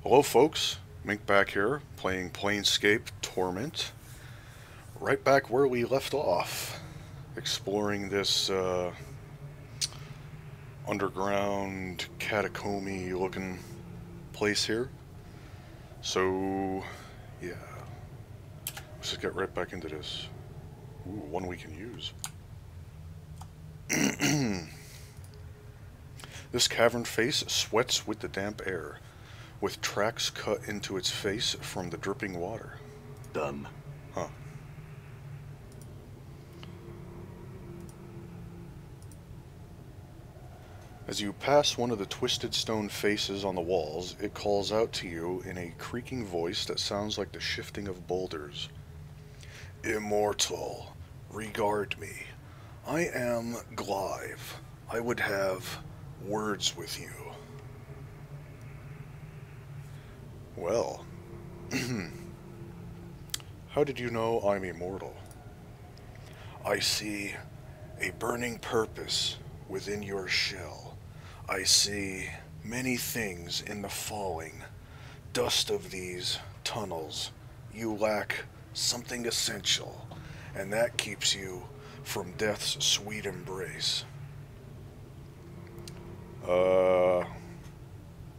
Hello folks, Mink back here, playing Planescape Torment. Right back where we left off, exploring this underground catacomby looking place here. So, yeah, let's just get right back into this. Ooh, one we can use. This cavern face sweats with the damp air, with tracks cut into its face from the dripping water. Done. Huh. As you pass one of the twisted stone faces on the walls, it calls out to you in a creaking voice that sounds like the shifting of boulders. Immortal, regard me. I am GRY. I would have words with you. Well, how did you know I'm immortal? I see a burning purpose within your shell. I see many things in the falling dust of these tunnels. You lack something essential, and that keeps you from death's sweet embrace.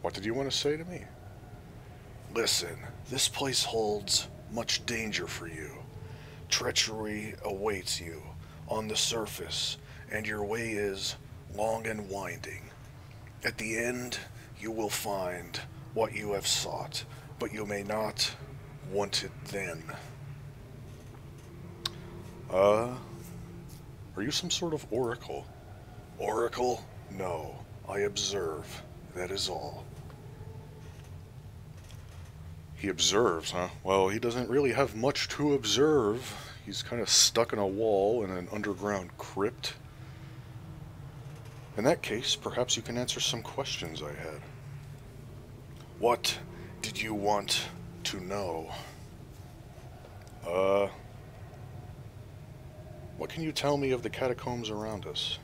What did you want to say to me? Listen, this place holds much danger for you. Treachery awaits you on the surface, and your way is long and winding. At the end, you will find what you have sought, but you may not want it then. Are you some sort of oracle? Oracle? No, I observe. That is all. He observes, huh? Well, he doesn't really have much to observe. He's kind of stuck in a wall in an underground crypt. In that case, perhaps you can answer some questions I had. What did you want to know? What can you tell me of the catacombs around us?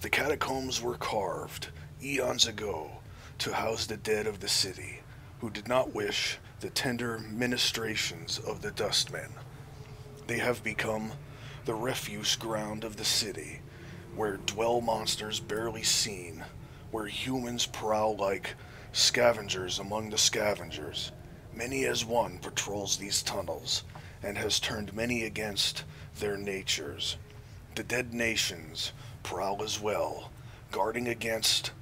The catacombs were carved eons ago to house the dead of the city, who did not wish the tender ministrations of the dustmen. They have become the refuse ground of the city, where dwell monsters barely seen, where humans prowl like scavengers among the scavengers. Many as one patrols these tunnels, and has turned many against their natures. The dead nations prowl as well, guarding against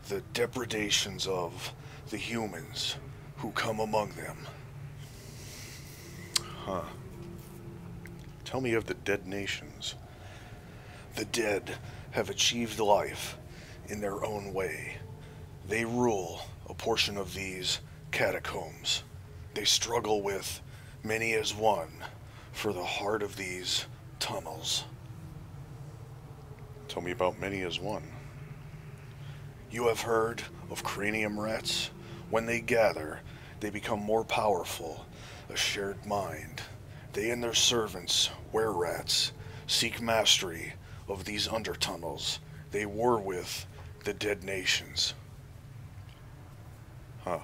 the depredations of the humans who come among them. Huh. Tell me of the dead nations. The dead have achieved life in their own way. They rule a portion of these catacombs. They struggle with many as one for the heart of these tunnels. Tell me about many as one. You have heard of cranium rats? When they gather, they become more powerful, a shared mind. They and their servants, were-rats, seek mastery of these undertunnels. They war with the dead nations. Huh.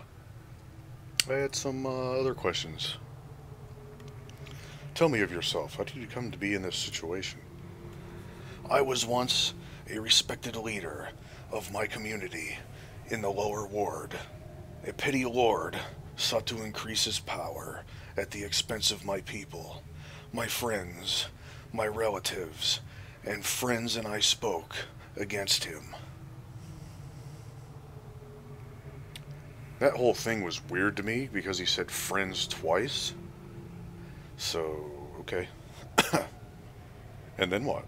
I had some other questions. Tell me of yourself. How did you come to be in this situation? I was once a respected leader of my community in the lower ward. A petty lord sought to increase his power at the expense of my people. My friends, my relatives, and friends and I spoke against him. That whole thing was weird to me because he said friends twice. So, okay. And then what?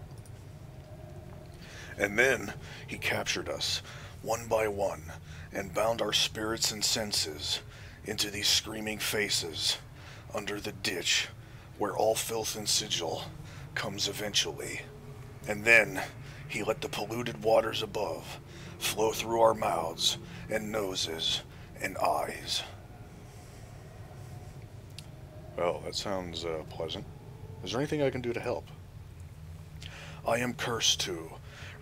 And then he captured us, one by one, and bound our spirits and senses into these screaming faces under the ditch where all filth and sigil comes eventually. And then he let the polluted waters above flow through our mouths and noses and eyes. Well, that sounds pleasant. Is there anything I can do to help? I am cursed to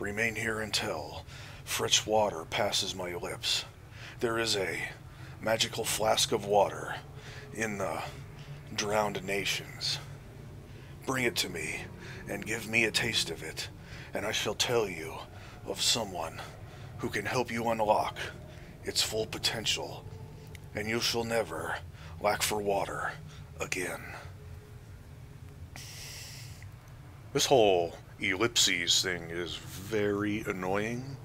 remain here until fresh water passes my lips. There is a magical flask of water in the drowned nations. Bring it to me, and give me a taste of it, and I shall tell you of someone who can help you unlock its full potential, and you shall never lack for water again. This whole ellipses thing is very annoying.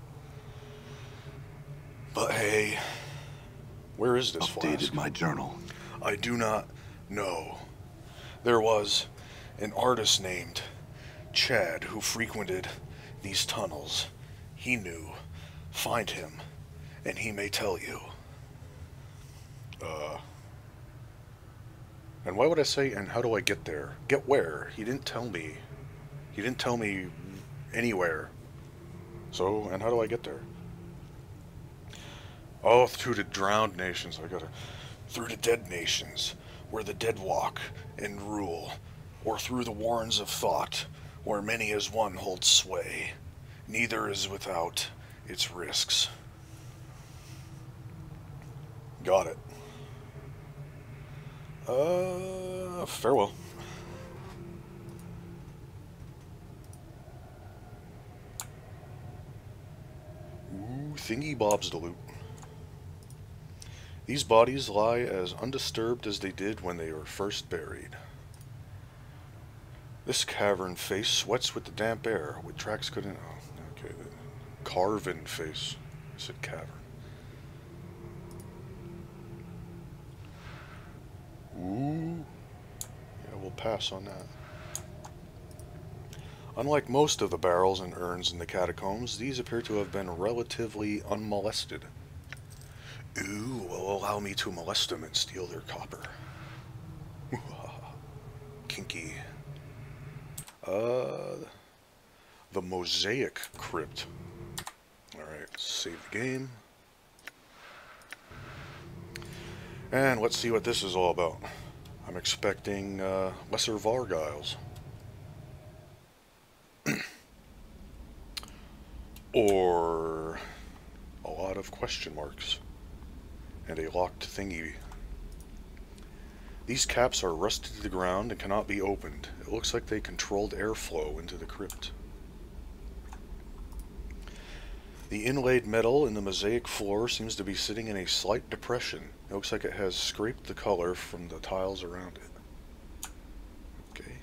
But hey, where is this flask? Updated my journal. I do not know. There was an artist named Chad who frequented these tunnels. He knew. Find him, and he may tell you. And why would I say, and how do I get there? Get where? He didn't tell me. He didn't tell me anywhere. So, and how do I get there? Oh, through the drowned nations. I gotta... Through the dead nations, where the dead walk and rule. Or through the warrens of thought, where many as one hold sway. Neither is without its risks. Got it. Farewell. Ooh, thingy bobs the loot. These bodies lie as undisturbed as they did when they were first buried. This cavern face sweats with the damp air, with tracks couldn't... Oh, okay. Carven face. I said cavern. Ooh. Yeah, we'll pass on that. Unlike most of the barrels and urns in the catacombs, these appear to have been relatively unmolested. Ooh, will allow me to molest them and steal their copper. Kinky. The Mosaic Crypt. Alright, save the game. And let's see what this is all about. I'm expecting lesser Vargiles. Or a lot of question marks. And a locked thingy. These caps are rusted to the ground and cannot be opened. It looks like they controlled airflow into the crypt. The inlaid metal in the mosaic floor seems to be sitting in a slight depression. It looks like it has scraped the color from the tiles around it. Okay.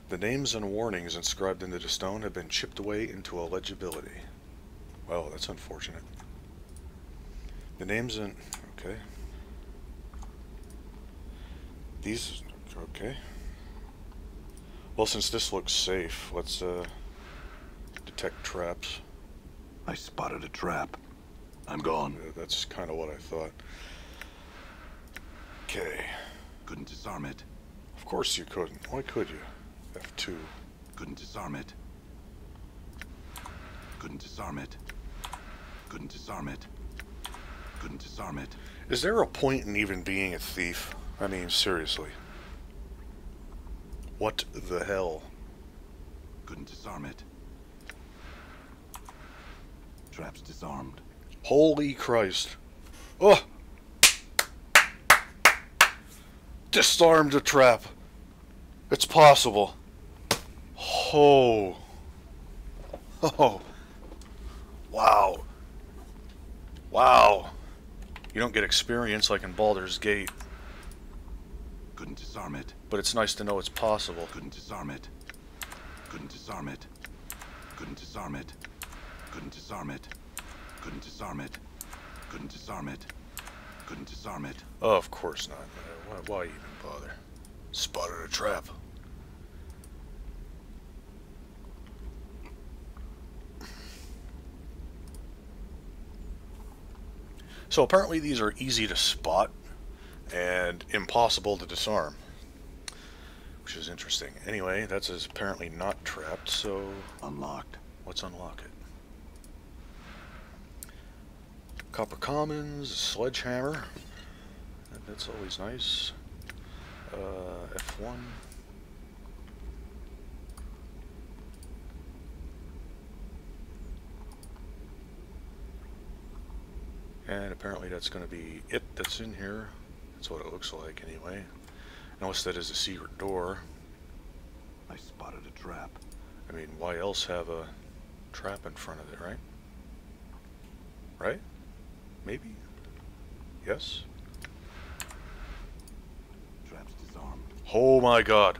The names and warnings inscribed into the stone have been chipped away into illegibility. Well, that's unfortunate. The names and... okay. These... okay. Well, since this looks safe, let's detect traps. I spotted a trap. I'm gone. That's kind of what I thought. Okay. Couldn't disarm it. Of course you couldn't. Why could you? F2. Couldn't disarm it. Couldn't disarm it. Couldn't disarm it. Couldn't disarm it. Is there a point in even being a thief? I mean, seriously. What the hell? Couldn't disarm it. Trap's disarmed. Holy Christ. Oh! Disarmed a trap. It's possible. Oh. Oh. Wow. Wow. You don't get experience like in Baldur's Gate. Couldn't disarm it. But it's nice to know it's possible. Couldn't disarm it. Couldn't disarm it. Couldn't disarm it. Couldn't disarm it. Couldn't disarm it. Couldn't disarm it. Couldn't disarm it. Oh, of course not. Why even bother? Spotted a trap. So apparently these are easy to spot and impossible to disarm, which is interesting. Anyway, that's apparently not trapped, so Unlocked. let's unlock it. Copper Commons, Sledgehammer. That's always nice. F1. And apparently that's going to be it that's in here. That's what it looks like anyway. Unless that is a secret door. I spotted a trap. I mean, why else have a trap in front of it, right? Right? Maybe? Yes? Trap's disarmed. Oh my god.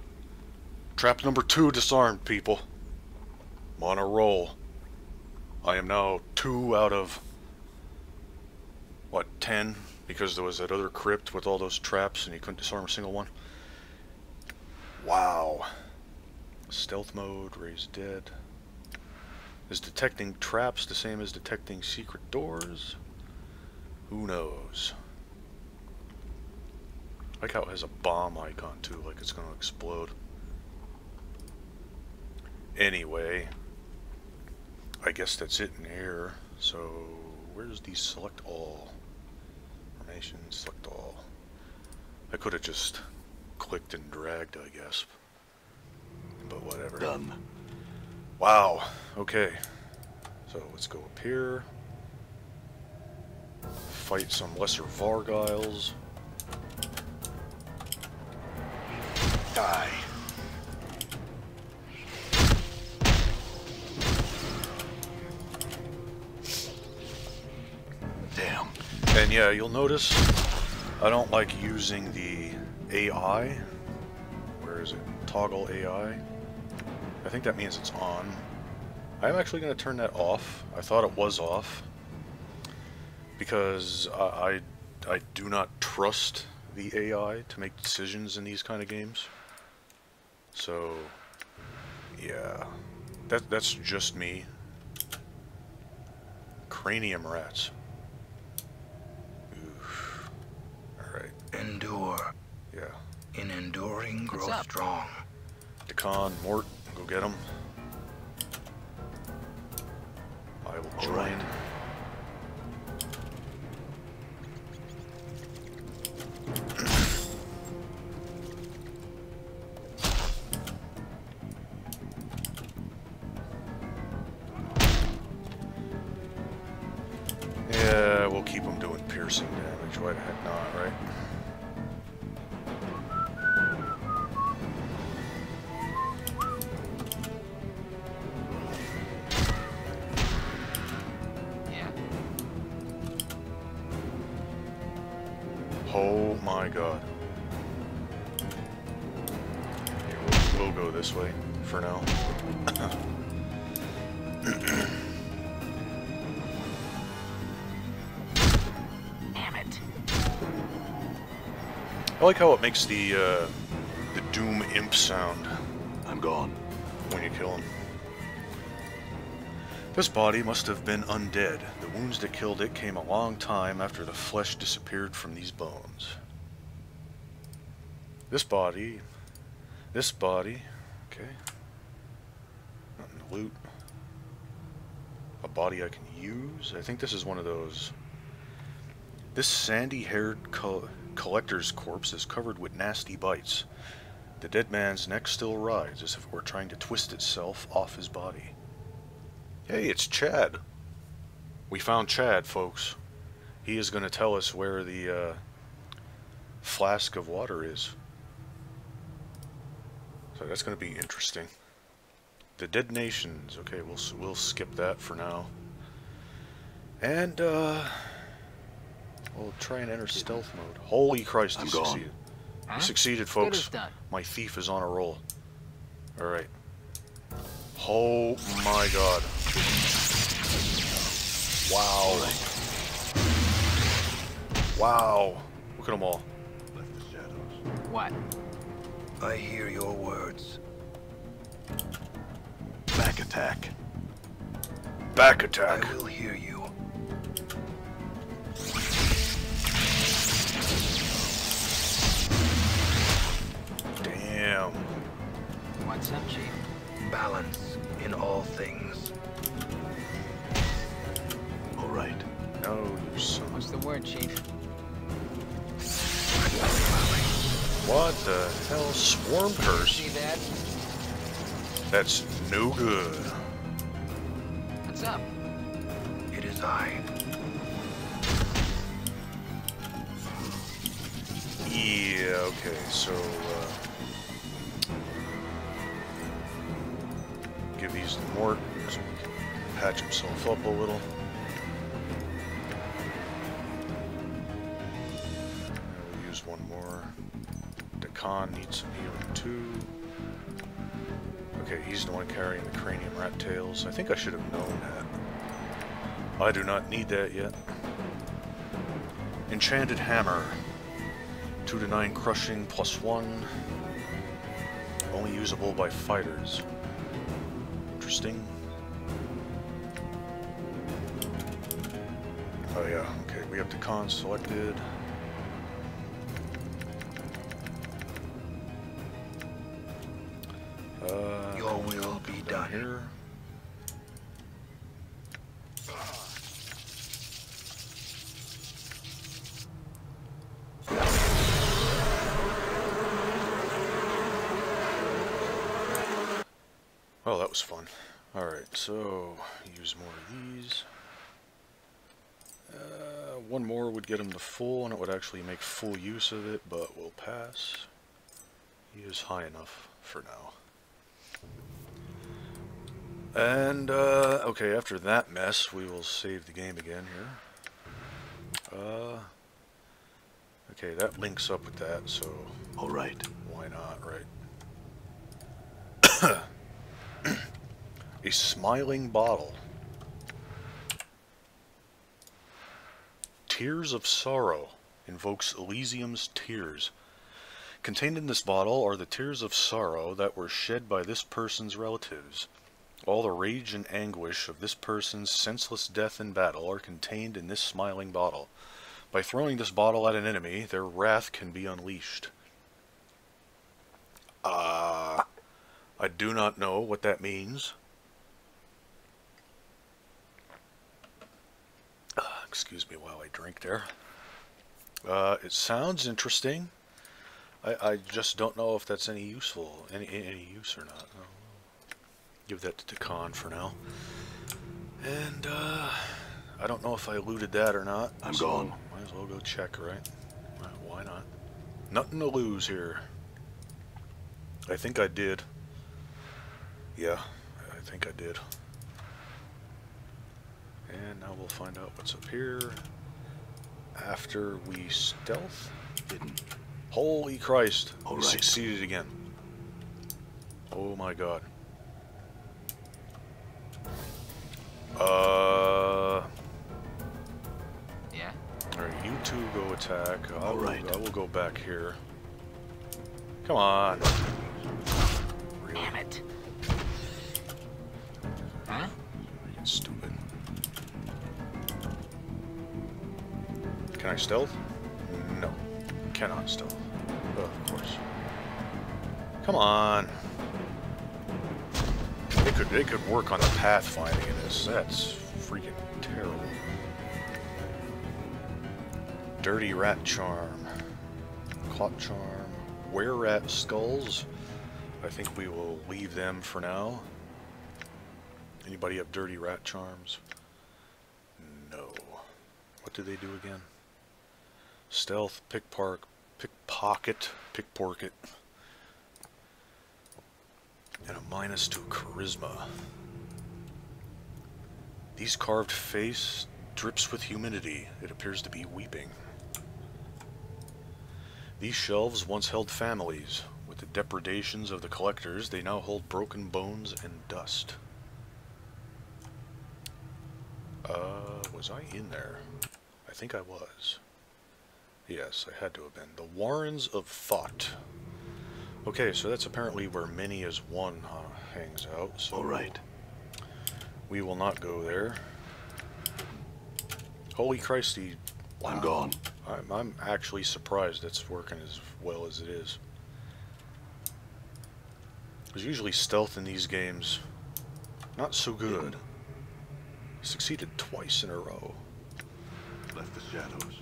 Trap number 2 disarmed, people. I'm on a roll. I am now 2 out of, what, 10? Because there was that other crypt with all those traps and you couldn't disarm a single one. Wow. Stealth mode, raise dead. Is detecting traps the same as detecting secret doors? Who knows? I like how it has a bomb icon too, like it's gonna explode. Anyway, I guess that's it in here. So, where's the select all? Formation, select all. I could have just clicked and dragged, I guess. But whatever. Done. Wow. Okay. So let's go up here. Fight some lesser Vargiles. Die. Damn. And yeah, you'll notice I don't like using the AI. Where is it? Toggle AI. I think that means it's on. I'm actually going to turn that off. I thought it was off. Because I do not trust the AI to make decisions in these kind of games. So, yeah. That's just me. Cranium rats. Oof. Alright. Endure. Yeah. In enduring, grow strong. dak'kon, Mort, go get him. I will join. Right. Yeah, we'll keep him doing piercing damage. Why the heck not, right? Oh my god. Okay, we'll go this way for now. Damn it. I like how it makes the Doom Imp sound I'm gone. when you kill him. This body must have been undead. The wounds that killed it came a long time after the flesh disappeared from these bones. This body, okay. Nothing to loot. A body I can use. I think this is one of those. This sandy-haired collector's corpse is covered with nasty bites. The dead man's neck still writhes as if it were trying to twist itself off his body. Hey, it's Chad. We found Chad, folks. He is going to tell us where the flask of water is. So that's going to be interesting. The Dead Nations. Okay, we'll skip that for now. And we'll try and enter stealth mode. Holy Christ, he succeeded. He succeeded, folks. My thief is on a roll. All right. Oh my god. Wow. Wow. Look at them all. Left the shadows. What? I hear your words. Back attack. Back attack. I will hear you. Damn. What's up, Chief? Balance in all things. All right. No, you son. What's the word, Chief? What the hell? Swarm curse? See that? That's no good. What's up? It is I. Yeah, okay, so, give these to Mort so he can patch himself up a little. We'll use one more. Dak'kon needs some healing too. Okay, he's the one carrying the cranium rat tails. I think I should have known that. I do not need that yet. Enchanted Hammer. 2 to 9 crushing +1. Only usable by fighters. Interesting. Oh yeah, okay, we have dak'kon selected. Your will be done. Here. Oh, that was fun. Alright, so use more of these. One more would get him to full, and it would actually make full use of it, but we'll pass. He is high enough for now. And, okay, after that mess, we will save the game again here. Okay, that links up with that, so... Alright. Why not, right? A smiling bottle. Tears of Sorrow invokes Elysium's tears. Contained in this bottle are the tears of sorrow that were shed by this person's relatives. All the rage and anguish of this person's senseless death in battle are contained in this smiling bottle. By throwing this bottle at an enemy, their wrath can be unleashed. I do not know what that means. Excuse me while I drink there. It sounds interesting. I just don't know if that's any useful, any use or not. I'll give that to dak'kon for now. And I don't know if I looted that or not. I'm gone. Might as well go check, right? Why not? Nothing to lose here. I think I did. Yeah, I think I did. And now we'll find out what's up here. After we stealth. Hidden. Holy Christ. All We right. succeeded again. Oh my god. Yeah? Alright, you two go attack. All right. I will go back here. Come on. Really? Damn it. Huh? Freaking stupid. Can I stealth? No. Cannot stealth. Oh, of course. Come on. They could work on the pathfinding in this. That's freaking terrible. Dirty rat charm. Clot charm. Were-rat skulls. I think we will leave them for now. Anybody have dirty rat charms? No. What do they do again? Stealth, pickpocket, and a -2 charisma. These carved face drips with humidity. It appears to be weeping. These shelves once held families. With the depredations of the collectors, they now hold broken bones and dust. Was I in there? I think I was. Yes, I had to have been. The Warrens of Thought. Okay, so that's apparently where many as one hangs out. So Alright. we will not go there. Holy Christy. Wow. I'm gone. I'm actually surprised it's working as well as it is. There's usually stealth in these games. Not so good. Succeeded twice in a row. Left the shadows.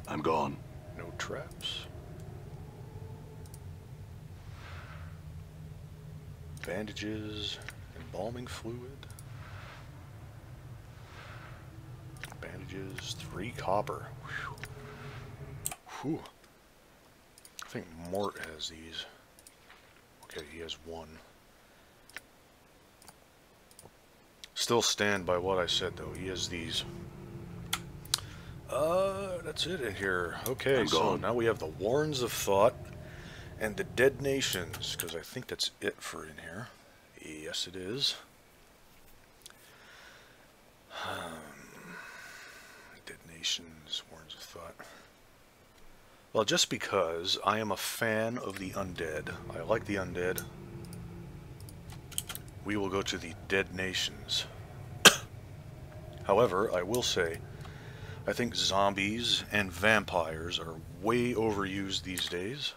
I'm gone. No traps. Bandages. Embalming fluid. Bandages. mages, 3 copper. Whew. I think Mort has these. Okay, he has 1. Still stand by what I said, though. He has these. That's it in here. Okay, so now we have the Warrens of Thought and the Dead Nations, because I think that's it for in here. Yes, it is. Dead Nations, Warrens of Thought. Well, just because I am a fan of the undead, I like the undead, we will go to the Dead Nations. However, I will say, I think zombies and vampires are way overused these days.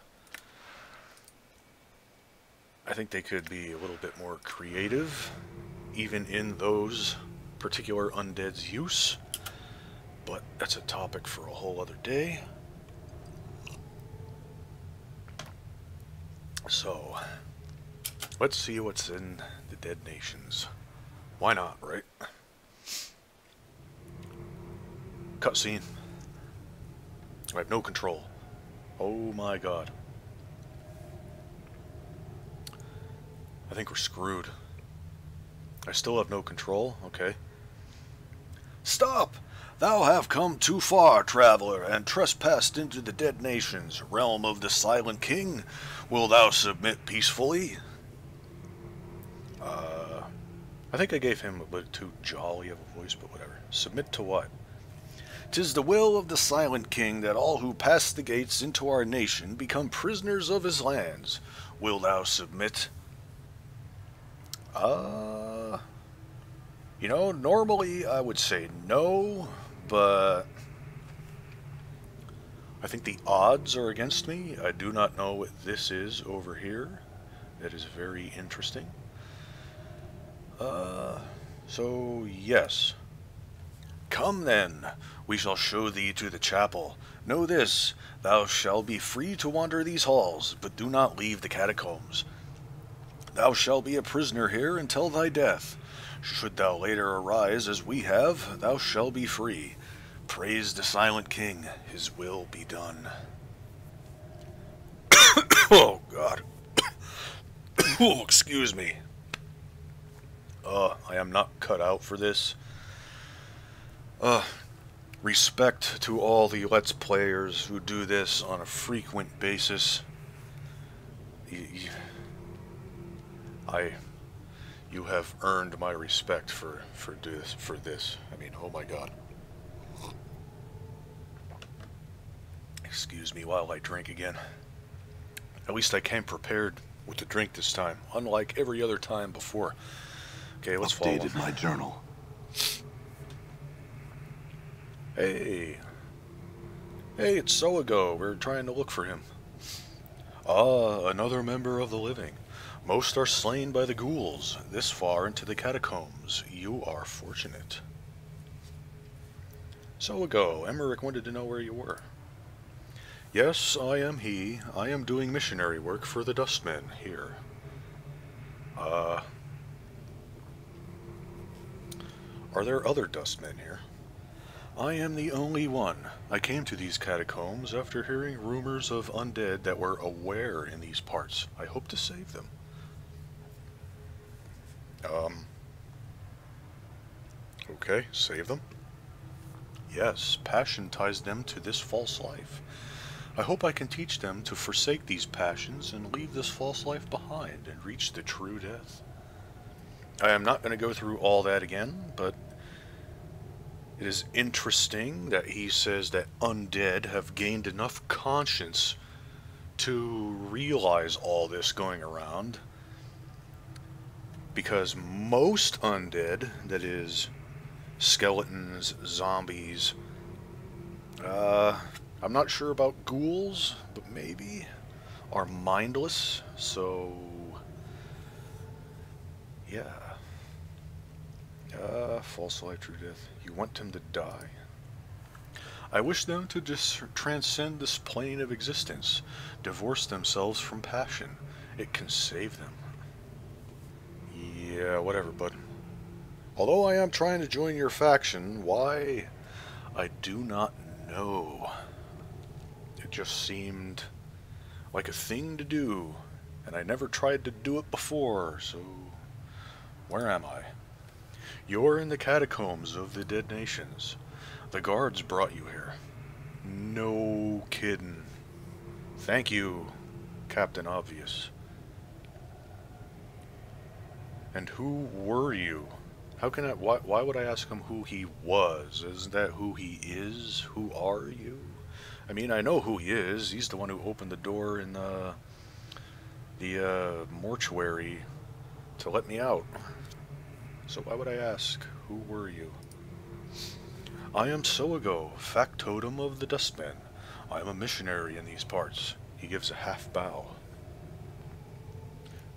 I think they could be a little bit more creative, even in those particular undead's use. But that's a topic for a whole other day. So, let's see what's in the Dead Nations. Why not, right? Cutscene. I have no control. Oh my god. I think we're screwed. I still have no control. Okay. Stop! Thou have come too far, traveler, and trespassed into the Dead Nations, realm of the Silent King. Will thou submit peacefully? I think I gave him a bit too jolly of a voice, but whatever. Submit to what? 'Tis the will of the Silent King that all who pass the gates into our nation become prisoners of his lands. Will thou submit? You know, normally I would say no, but I think the odds are against me. I do not know what this is over here. That is very interesting. So yes. Come then, we shall show thee to the chapel. Know this, thou shalt be free to wander these halls, but do not leave the catacombs. Thou shalt be a prisoner here until thy death. Should thou later arise as we have, thou shalt be free. Praise the Silent King, his will be done. Oh, God. Oh, excuse me. I am not cut out for this. Respect to all the Let's Players who do this on a frequent basis. You have earned my respect for this. I mean, oh my God. Excuse me while I drink again. At least I came prepared with the drink this time, unlike every other time before. Okay, let's follow. Updated my journal. Hey, it's Soago. We're trying to look for him. Ah, another member of the living. Most are slain by the ghouls. This far into the catacombs. You are fortunate. Soago, Emmerich wanted to know where you were. Yes, I am he. I am doing missionary work for the Dustmen here. Are there other Dustmen here? I am the only one. I came to these catacombs after hearing rumors of undead that were aware in these parts. I hope to save them. Okay, save them? Yes, passion ties them to this false life. I hope I can teach them to forsake these passions and leave this false life behind and reach the true death. I am not going to go through all that again, but it is interesting that he says that undead have gained enough conscience to realize all this going around, because most undead, that is, skeletons, zombies, I'm not sure about ghouls, but maybe, are mindless, so yeah. False life, true death. You want him to die. I wish them to just transcend this plane of existence, divorce themselves from passion. It can save them. Yeah, whatever, bud. Although I am trying to join your faction, why? I do not know. It just seemed like a thing to do, and I never tried to do it before, so where am I? You're in the catacombs of the Dead Nations. The guards brought you here. No kidding. Thank you, Captain Obvious. And who were you? How can I, why would I ask him who he was? Isn't that who he is? Who are you? I mean, I know who he is. He's the one who opened the door in the mortuary to let me out. So why would I ask, who were you? I am Soago, factotum of the Dustmen. I am a missionary in these parts. He gives a half bow.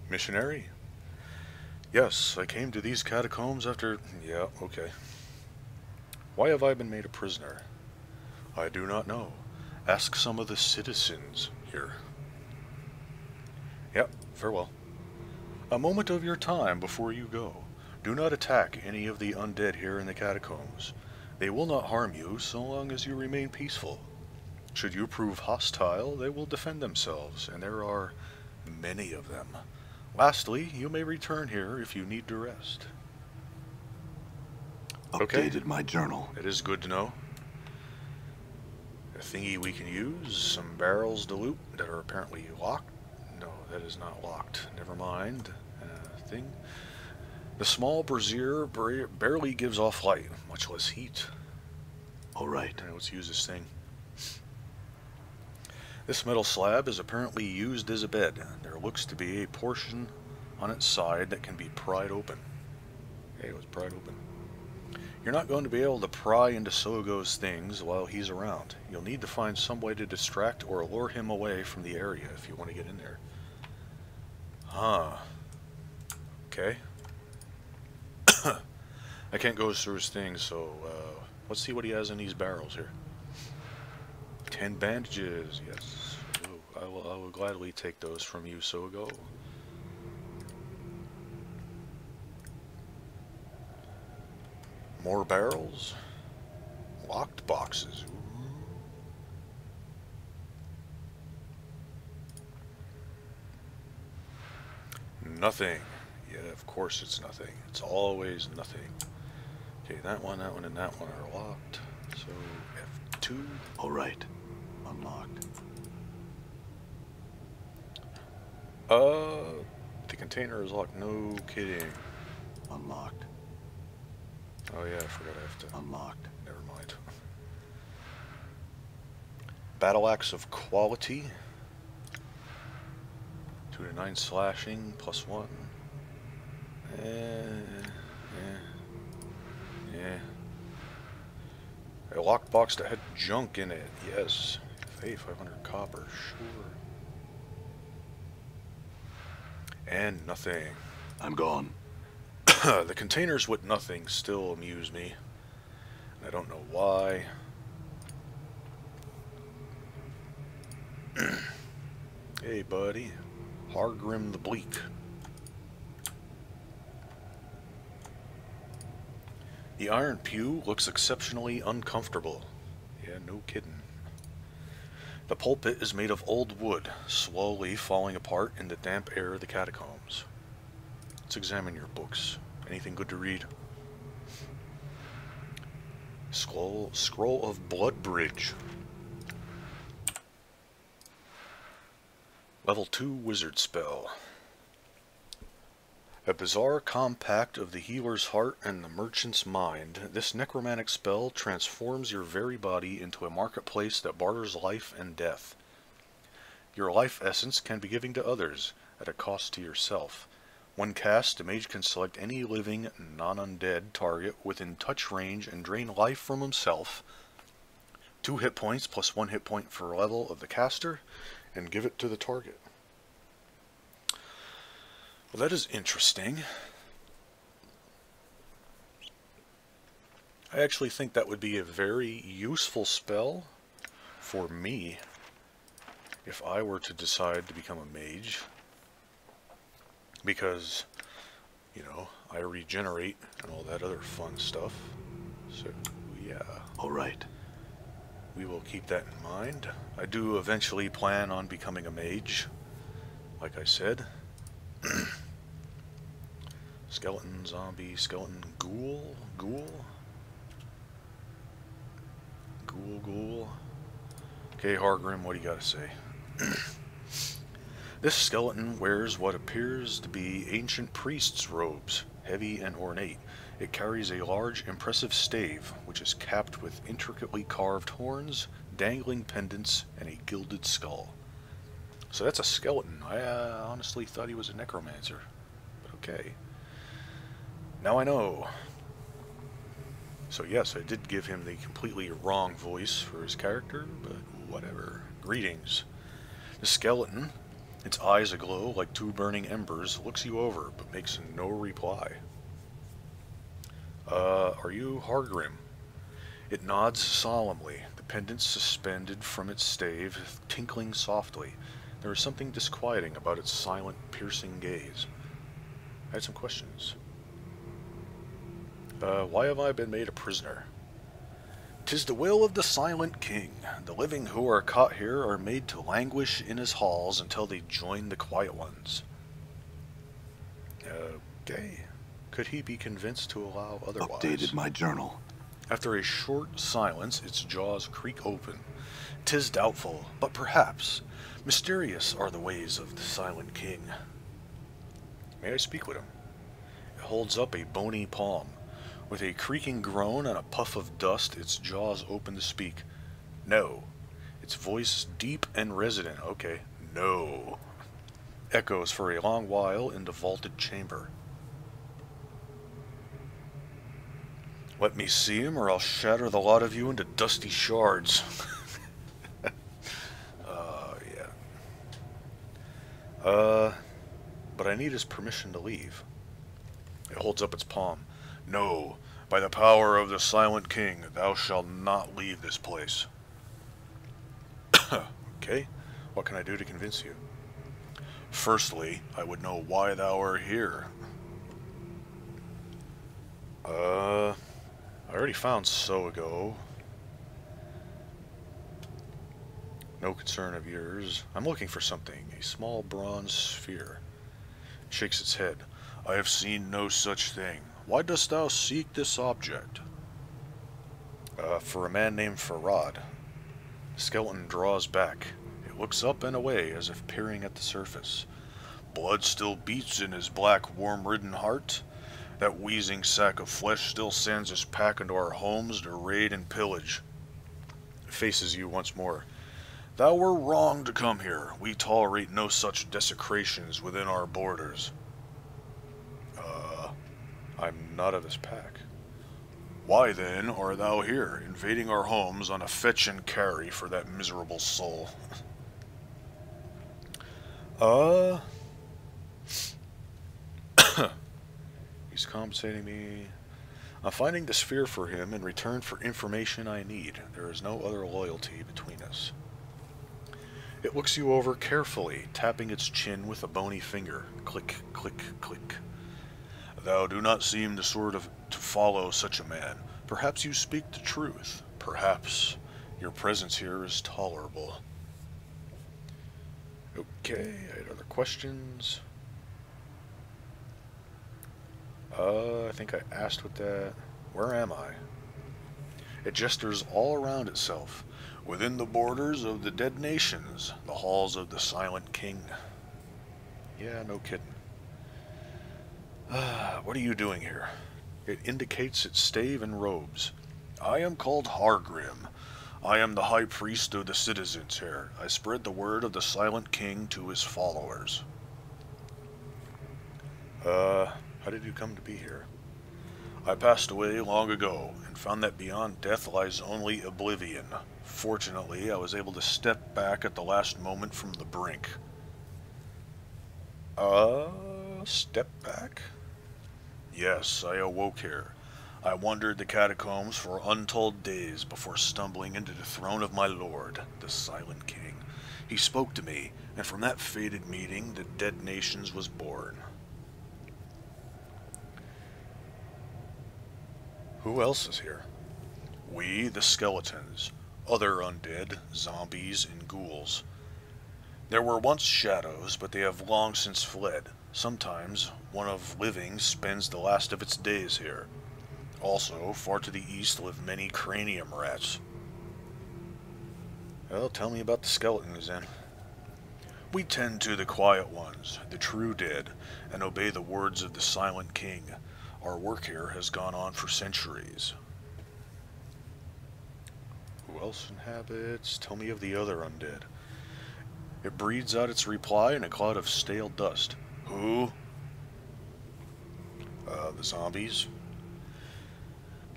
Missionary? Yes, I came to these catacombs after... Yeah, okay. Why have I been made a prisoner? I do not know. Ask some of the citizens here. Yep, farewell. A moment of your time before you go. Do not attack any of the undead here in the catacombs. They will not harm you so long as you remain peaceful. Should you prove hostile, they will defend themselves, and there are many of them. Lastly, you may return here if you need to rest. Updated my journal. It is good to know. A thingy we can use, some barrels to loot that are apparently locked. No, that is not locked. Never mind. Thing. The small brazier barely gives off light, much less heat. Alright. Let's use this thing. This metal slab is apparently used as a bed. There looks to be a portion on its side that can be pried open. Okay, let's pry it open. You're not going to be able to pry into Soago's things while he's around. You'll need to find some way to distract or lure him away from the area if you want to get in there. Huh. Okay. I can't go through his things, so let's see what he has in these barrels here. 10 bandages, yes. Ooh, I will gladly take those from you, Soago. More barrels. Locked boxes. Ooh. Nothing. Yeah, of course it's nothing. It's always nothing. Okay, that one, and that one are locked. So, F2. Alright. Unlocked. The container is locked. No kidding. Unlocked. Oh yeah, I forgot I have to... Unlocked. Never mind. Battle axe of quality. 2 to 9 slashing, +1. Yeah. A lockbox that had junk in it, yes. Hey, 500 copper, sure. And nothing. I'm gone. The containers with nothing still amuse me. I don't know why. Hey, buddy. Hargrim the Bleak. The iron pew looks exceptionally uncomfortable. Yeah, no kidding. The pulpit is made of old wood, slowly falling apart in the damp air of the catacombs. Let's examine your books. Anything good to read? Scroll of Bloodbridge. Level 2 wizard spell. A bizarre compact of the healer's heart and the merchant's mind, this necromantic spell transforms your very body into a marketplace that barters life and death. Your life essence can be given to others, at a cost to yourself. When cast, the mage can select any living, non-undead target within touch range and drain life from himself, 2 hit points plus 1 hit point per level of the caster, and give it to the target. Well, that is interesting. I actually think that would be a very useful spell for me if I were to decide to become a mage. Because, you know, I regenerate and all that other fun stuff. So, yeah. All right. We will keep that in mind. I do eventually plan on becoming a mage, like I said. Skeleton, zombie, skeleton, ghoul, ghoul. Okay, Hargrim, what do you got to say? This skeleton wears what appears to be ancient priest's robes, heavy and ornate. It carries a large, impressive stave, which is capped with intricately carved horns, dangling pendants, and a gilded skull. So that's a skeleton. I honestly thought he was a necromancer. But okay. Now I know. So yes, I did give him the completely wrong voice for his character, but whatever. Greetings. The skeleton, its eyes aglow like two burning embers, looks you over, but makes no reply. Are you Hargrim? It nods solemnly, the pendants suspended from its stave, tinkling softly. There is something disquieting about its silent, piercing gaze. I had some questions. Why have I been made a prisoner? 'Tis the will of the Silent King. The living who are caught here are made to languish in his halls until they join the quiet ones. Okay. Could he be convinced to allow otherwise? Updated my journal. After a short silence, its jaws creak open. 'Tis doubtful, but perhaps. Mysterious are the ways of the Silent King. May I speak with him? It holds up a bony palm. With a creaking groan and a puff of dust, its jaws open to speak. No. Its voice deep and resonant. Okay. No. Echoes for a long while in the vaulted chamber. Let me see him, or I'll shatter the lot of you into dusty shards. Yeah. But I need his permission to leave. It holds up its palm. No, by the power of the Silent King, thou shalt not leave this place. Okay, what can I do to convince you? Firstly, I would know why thou art here. I already found Soago. No concern of yours. I'm looking for something, a small bronze sphere. It shakes its head. I have seen no such thing. Why dost thou seek this object? For a man named Farad. The skeleton draws back. It looks up and away as if peering at the surface. Blood still beats in his black, worm-ridden heart. That wheezing sack of flesh still sends his pack into our homes to raid and pillage. It faces you once more. Thou were wrong to come here. We tolerate no such desecrations within our borders. I'm not of his pack. Why then art thou here, invading our homes on a fetch and carry for that miserable soul? He's compensating me. I'm finding the sphere for him in return for information I need. There is no other loyalty between us. It looks you over carefully, tapping its chin with a bony finger. Click, click, click. Thou do not seem the sort of to follow such a man. Perhaps you speak the truth. Perhaps your presence here is tolerable. Okay, I had other questions. I think I asked with that. Where am I? It gestures all around itself. Within the borders of the dead nations, the halls of the Silent King. Yeah, no kidding. What are you doing here? It indicates its stave and robes. I am called Hargrim. I am the high priest of the citizens here. I spread the word of the Silent King to his followers. How did you come to be here? I passed away long ago, and found that beyond death lies only oblivion. Fortunately, I was able to step back at the last moment from the brink. Step back? Yes, I awoke here. I wandered the catacombs for untold days before stumbling into the throne of my lord, the Silent King. He spoke to me, and from that fated meeting, the Dead Nations was born. Who else is here? We, the skeletons, other undead, zombies, and ghouls. There were once shadows, but they have long since fled. Sometimes, one of living spends the last of its days here. Also, far to the east live many cranium rats. Well, tell me about the skeletons then. We tend to the quiet ones, the true dead, and obey the words of the Silent King. Our work here has gone on for centuries. Who else inhabits? Tell me of the other undead. It breathes out its reply in a cloud of stale dust. Who? The zombies.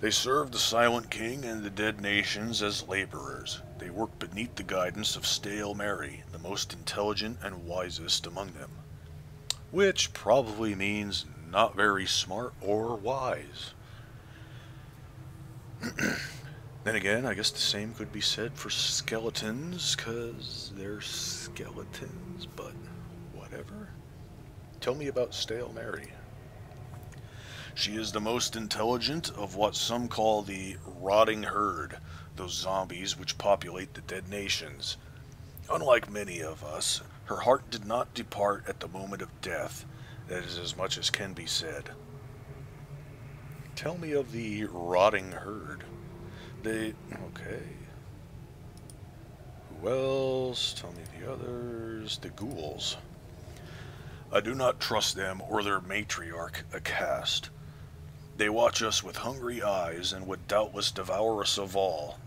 They serve the Silent King and the dead nations as laborers. They work beneath the guidance of Stale Mary, the most intelligent and wisest among them. Which probably means not very smart or wise. Then again, I guess the same could be said for skeletons, 'cause they're skeletons, but whatever. Tell me about Stale Mary. She is the most intelligent of what some call the rotting herd, those zombies which populate the dead nations. Unlike many of us, her heart did not depart at the moment of death. That is as much as can be said. Tell me of the rotting herd. Okay. Who else? Tell me the others. The ghouls. I do not trust them or their matriarch, a caste. They watch us with hungry eyes and would doubtless devour us all.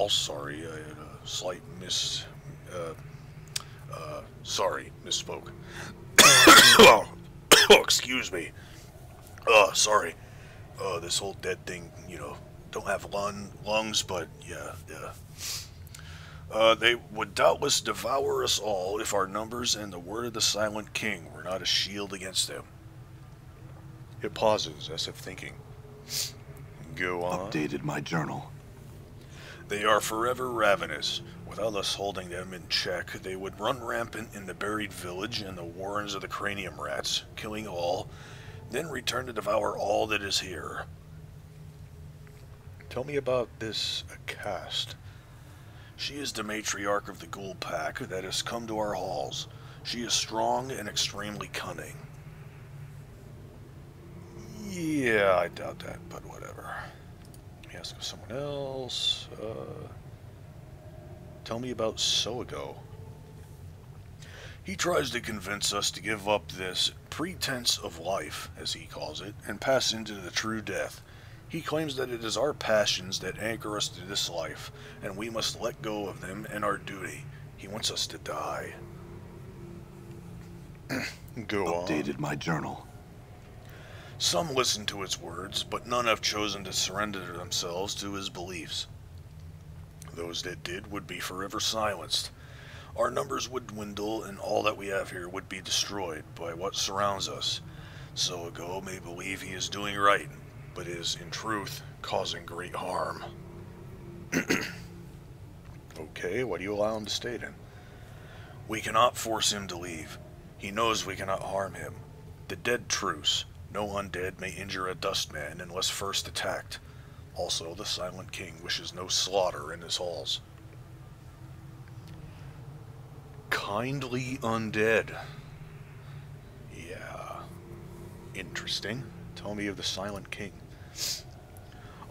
Sorry, I had a slight misspoke. Oh, excuse me. Sorry. This whole dead thing, don't have lungs, but yeah. They would doubtless devour us all if our numbers and the word of the Silent King were not a shield against them. It pauses, as if thinking. Go on. Updated my journal. They are forever ravenous. Without us holding them in check, they would run rampant in the buried village and the warrens of the cranium rats, killing all, then return to devour all that is here. Tell me about this caste. She is the matriarch of the ghoul pack that has come to our halls. She is strong and extremely cunning. Yeah, I doubt that, but whatever. Let me ask someone else. Tell me about Soago. He tries to convince us to give up this pretense of life, as he calls it, and pass into the true death. He claims that it is our passions that anchor us to this life, and we must let go of them and our duty. He wants us to die. Go on. Updated my journal. Some listen to his words, but none have chosen to surrender themselves to his beliefs. Those that did would be forever silenced. Our numbers would dwindle, and all that we have here would be destroyed by what surrounds us. Soago may believe he is doing right, but is, in truth, causing great harm. Okay, what do you allow him to stay then? We cannot force him to leave. He knows we cannot harm him. The dead truce. No undead may injure a dustman unless first attacked. Also, the Silent King wishes no slaughter in his halls. Kindly undead. Yeah. Interesting. Tell me of the Silent King.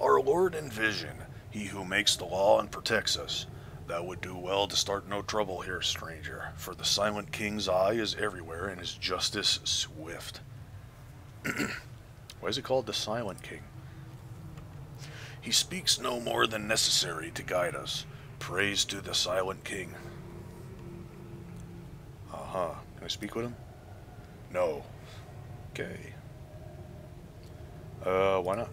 Our Lord and Vision, he who makes the law and protects us. Thou would do well to start no trouble here, stranger, for the Silent King's eye is everywhere and his justice swift. Why is it called the Silent King? He speaks no more than necessary to guide us. Praise to the Silent King. Can I speak with him? No. Okay. Why not?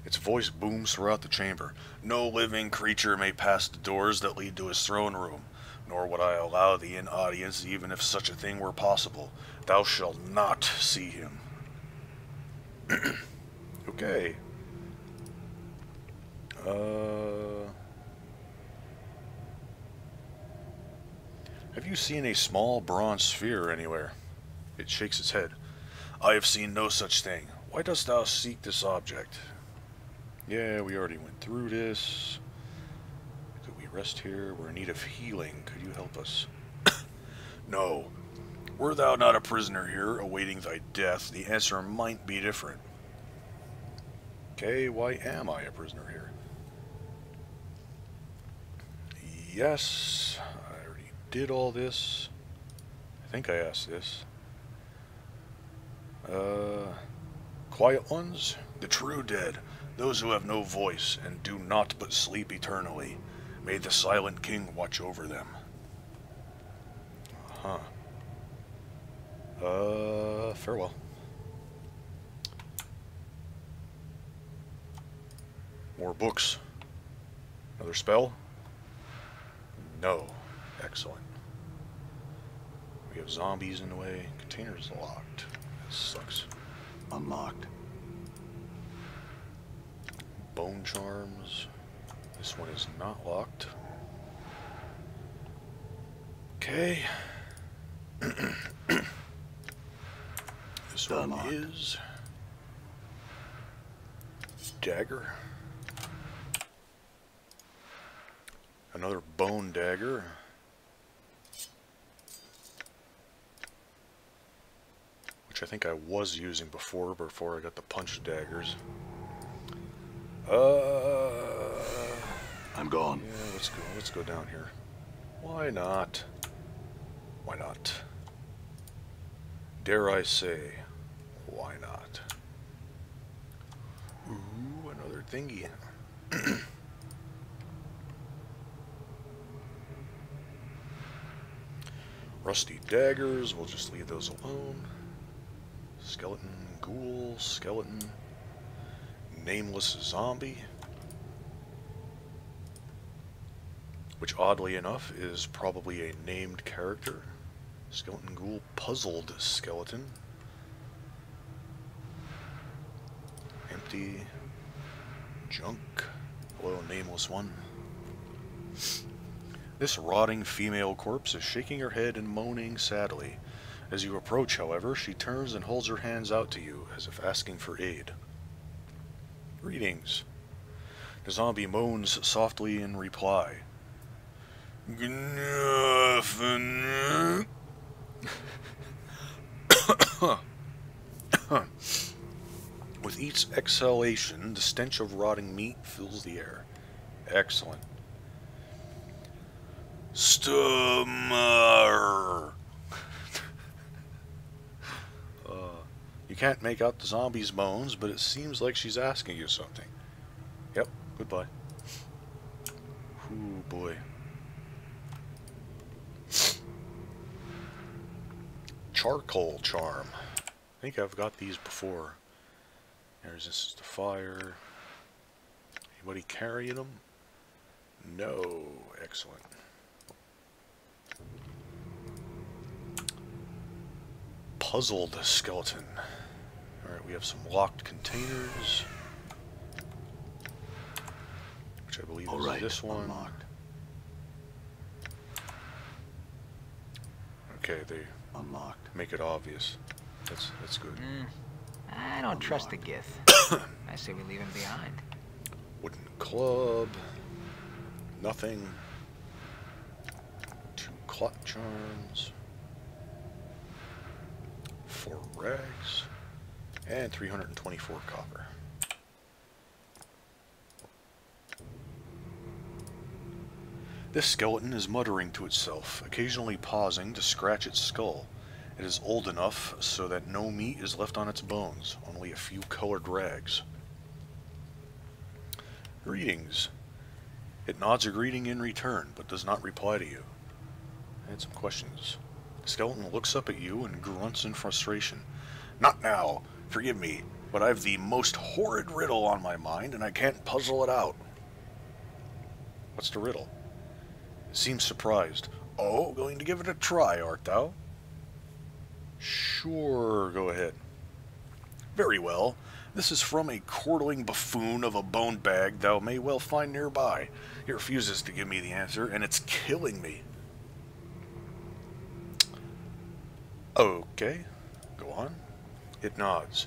Its voice booms throughout the chamber. No living creature may pass the doors that lead to his throne room, nor would I allow thee in audience even if such a thing were possible. Thou shalt not see him. Okay. Have you seen a small bronze sphere anywhere? It shakes its head. I have seen no such thing. Why dost thou seek this object? Yeah, we already went through this. Could we rest here? We're in need of healing. Could you help us? No. Were thou not a prisoner here, awaiting thy death, the answer might be different. Okay, why am I a prisoner here? Yes, I already did all this. I think I asked this. Quiet ones? The true dead, those who have no voice and do naught but sleep eternally. May the silent king watch over them. Huh. Farewell. More books. Another spell? No. Excellent. We have zombies in the way. Container's locked. That sucks. Unlocked. Bone charms. This one is not locked. Okay. This one is dagger. Another bone dagger. Which I think I was using before I got the punch daggers. I'm gone. Yeah, let's go down here. Why not? Why not? Dare I say, why not? Ooh, another thingy. Rusty daggers, we'll just leave those alone. Skeleton, ghoul, skeleton. Nameless zombie. Which, oddly enough, is probably a named character. Skeleton, ghoul, puzzled skeleton. Empty. Junk. Hello, nameless one. This rotting female corpse is shaking her head and moaning sadly. As you approach, however, she turns and holds her hands out to you, as if asking for aid. Greetings. The zombie moans softly in reply. With each exhalation, the stench of rotting meat fills the air. Excellent. Stummer. You can't make out the zombie's moans, but it seems like she's asking you something. Yep, goodbye. Ooh, boy. Charcoal charm. I think I've got these before. There's the fire. Anybody carrying them? No. Excellent. Puzzled skeleton. Alright, we have some locked containers. Which I believe is this one. Unlocked. Okay, they Unlocked. make it obvious. That's good. I don't trust the Gith. I say we leave him behind. Wooden club. Nothing. 2 clot charms. 4 rags. And 324 copper. This skeleton is muttering to itself, occasionally pausing to scratch its skull. It is old enough so that no meat is left on its bones, only a few colored rags. Greetings. It nods a greeting in return, but does not reply to you. I had some questions. The skeleton looks up at you and grunts in frustration. Not now. Forgive me, but I've the most horrid riddle on my mind, and I can't puzzle it out. What's the riddle? It seems surprised. Oh, going to give it a try, art thou? Sure, go ahead. Very well. This is from a chortling buffoon of a bone bag thou may well find nearby. He refuses to give me the answer, and it's killing me. Okay, go on. It nods.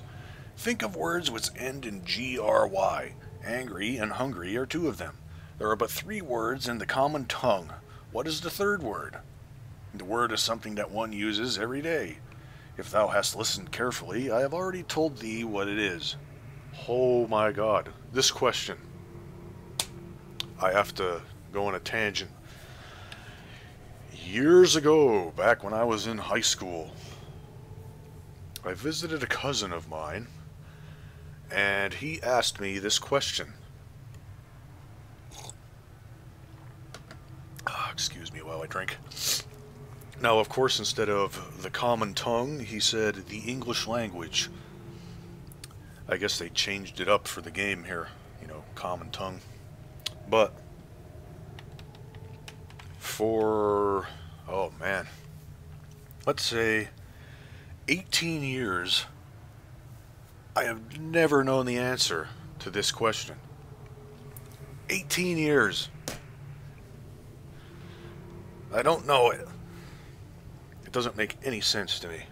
Think of words which end in GRY. Angry and hungry are two of them. There are but three words in the common tongue. What is the third word? The word is something that one uses every day. If thou hast listened carefully, I have already told thee what it is. Oh my God, this question. I have to go on a tangent. Years ago, back when I was in high school, I visited a cousin of mine, and he asked me this question. Excuse me while I drink. Now, of course, instead of the common tongue, he said the English language. I guess they changed it up for the game here, you know, common tongue. But for, oh man, let's say 18 years, I have never known the answer to this question. 18 years. I don't know it. It doesn't make any sense to me.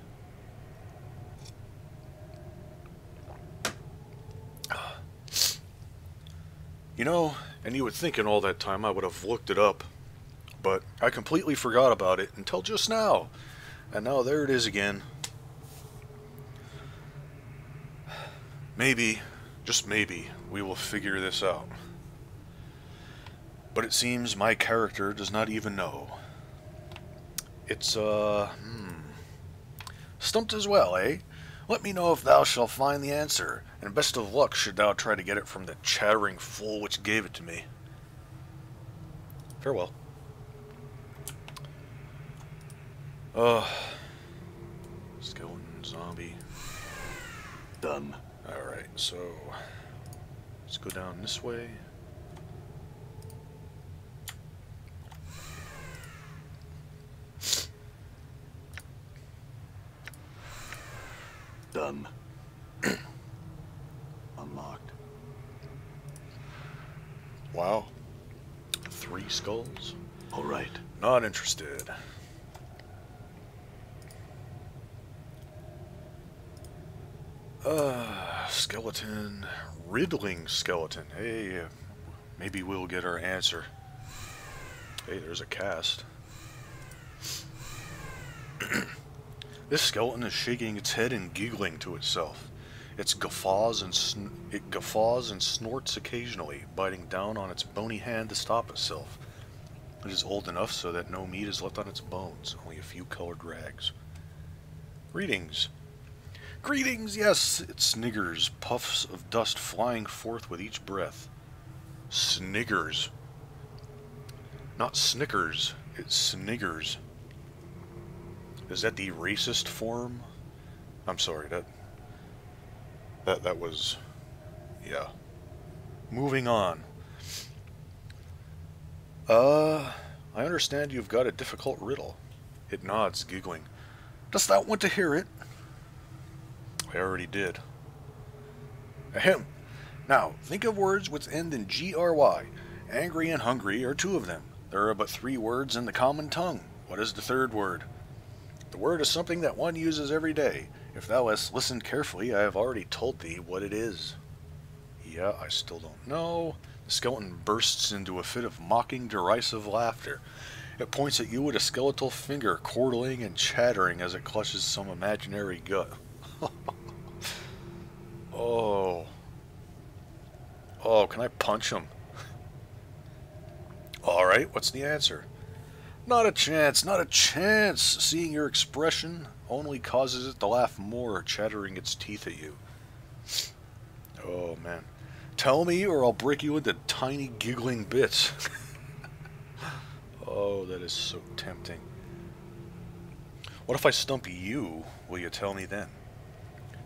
You know, and you would think in all that time I would have looked it up, but I completely forgot about it until just now. And now there it is again. Maybe, just maybe, we will figure this out. But it seems my character does not even know. It's, stumped as well, eh? Let me know if thou shalt find the answer, and best of luck should thou try to get it from the chattering fool which gave it to me. Farewell. Skeleton, zombie. Done. Alright, so let's go down this way. Done. Unlocked. Wow. 3 skulls? All right. Not interested. Skeleton. Riddling skeleton. Hey, maybe we'll get our answer. Hey, there's a cast. This skeleton is shaking its head and giggling to itself. It guffaws and snorts occasionally, biting down on its bony hand to stop itself. It is old enough so that no meat is left on its bones, only a few colored rags. Greetings. Greetings, yes, it sniggers, puffs of dust flying forth with each breath. Sniggers. Not Snickers, it sniggers. Is that the racist form? I'm sorry, that was, yeah. Moving on. I understand you've got a difficult riddle. It nods, giggling. Dost thou want to hear it? I already did. Ahem. Now, think of words which end in GRY. Angry and hungry are 2 of them. There are but 3 words in the common tongue. What is the third word? The word is something that one uses every day. If thou hast listened carefully, I have already told thee what it is. Yeah, I still don't know. The skeleton bursts into a fit of mocking, derisive laughter. It points at you with a skeletal finger, chortling and chattering as it clutches some imaginary gut. Oh. Oh, can I punch him? Alright, what's the answer? Not a chance, not a chance! Seeing your expression only causes it to laugh more, chattering its teeth at you. Oh, man. Tell me or I'll break you into tiny giggling bits. Oh, that is so tempting. What if I stump you? Will you tell me then?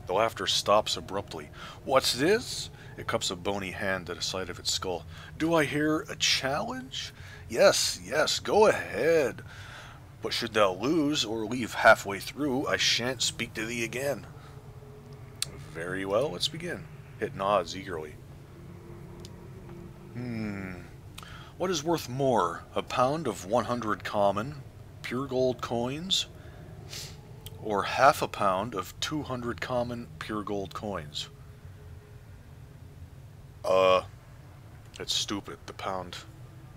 The laughter stops abruptly. What's this? It cups a bony hand to the side of its skull. Do I hear a challenge? Yes, yes, go ahead. But should thou lose or leave halfway through, I shan't speak to thee again. Very well, let's begin. It nods eagerly. What is worth more, a pound of 100 common, pure gold coins, or half a pound of 200 common pure gold coins. That's stupid. The pound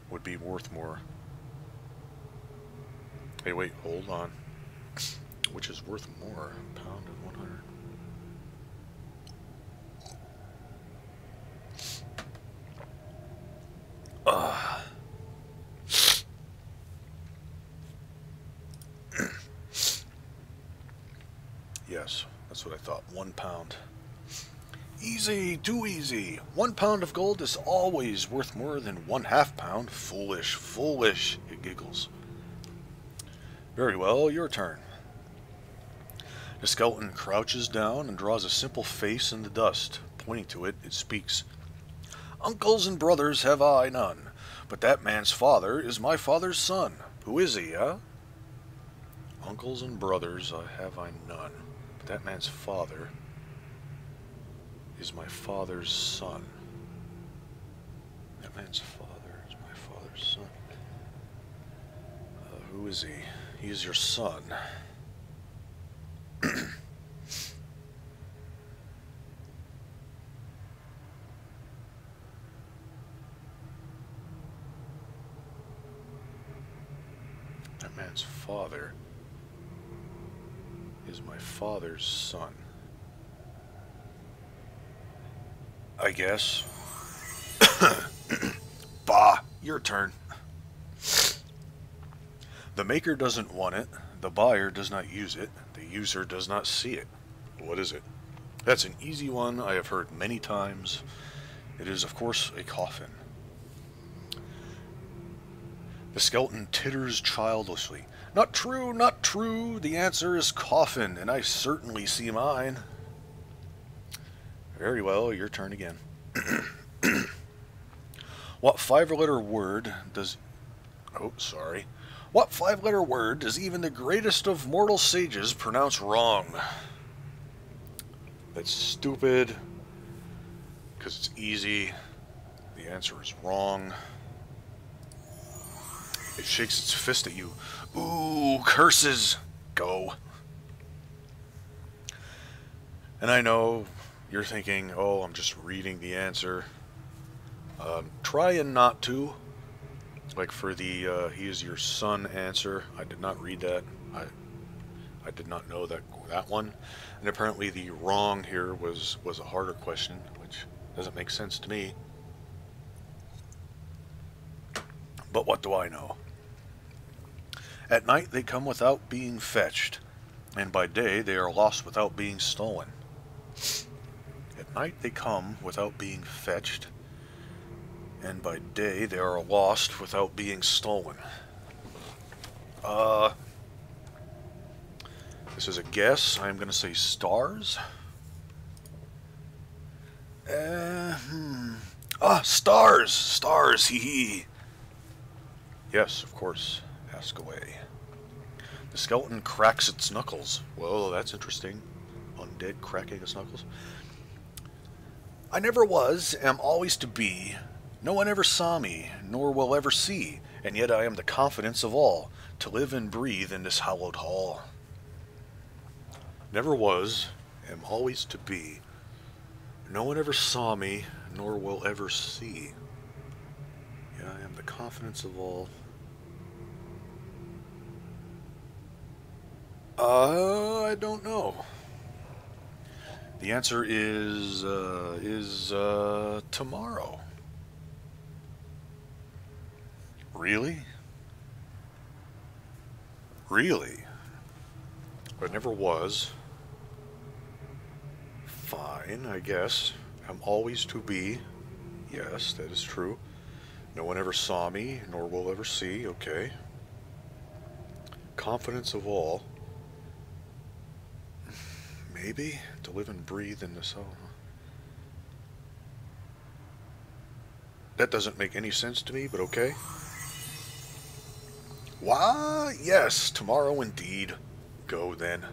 would be worth more. Hey, wait, hold on. Which is worth more? Pound and 100. Yes, that's what I thought. 1 pound. Easy, too easy. 1 pound of gold is always worth more than 1/2 pound. Foolish, foolish, it giggles. Very well, your turn. The skeleton crouches down and draws a simple face in the dust. Pointing to it, it speaks. Uncles and brothers have I none, but that man's father is my father's son. Who is he, huh? Uncles and brothers have I none, but that man's father is my father's son. That man's father is my father's son. Who is he? He is your son. That man's father is my father's son. I guess. Bah, your turn. The maker doesn't want it, the buyer does not use it, the user does not see it. What is it? That's an easy one I have heard many times. It is, of course, a coffin. The skeleton titters childishly. Not true, not true. The answer is coffin, and I certainly see mine. Very well, your turn again. What 5-letter word does... Oh, sorry. What 5-letter word does even the greatest of mortal sages pronounce wrong? That's stupid, because it's easy. The answer is wrong. It shakes its fist at you. Ooh, curses! Go. And I know you're thinking, oh, I'm just reading the answer. Trying not to. Like for the he is your son answer, I did not read that. I did not know that one. And apparently the wrong here was a harder question, which doesn't make sense to me. But what do I know? At night they come without being fetched, and by day they are lost without being stolen. At night they come without being fetched, and by day they are lost without being stolen. This is a guess. I'm going to say stars. Stars! Stars, hee hee. Yes, of course. Ask away. The skeleton cracks its knuckles. Whoa, that's interesting. Undead cracking its knuckles. I never was, am always to be. No one ever saw me, nor will ever see, and yet I am the confidence of all, to live and breathe in this hallowed hall. Never was, am always to be. No one ever saw me, nor will ever see. Yet I am the confidence of all. I don't know. The answer is tomorrow. Really? Really? But never was. Fine, I guess. I'm always to be. Yes, that is true. No one ever saw me, nor will ever see. Okay. Confidence of all. Maybe to live and breathe in this hell. That doesn't make any sense to me, but okay. Why? Yes, tomorrow indeed. Go then.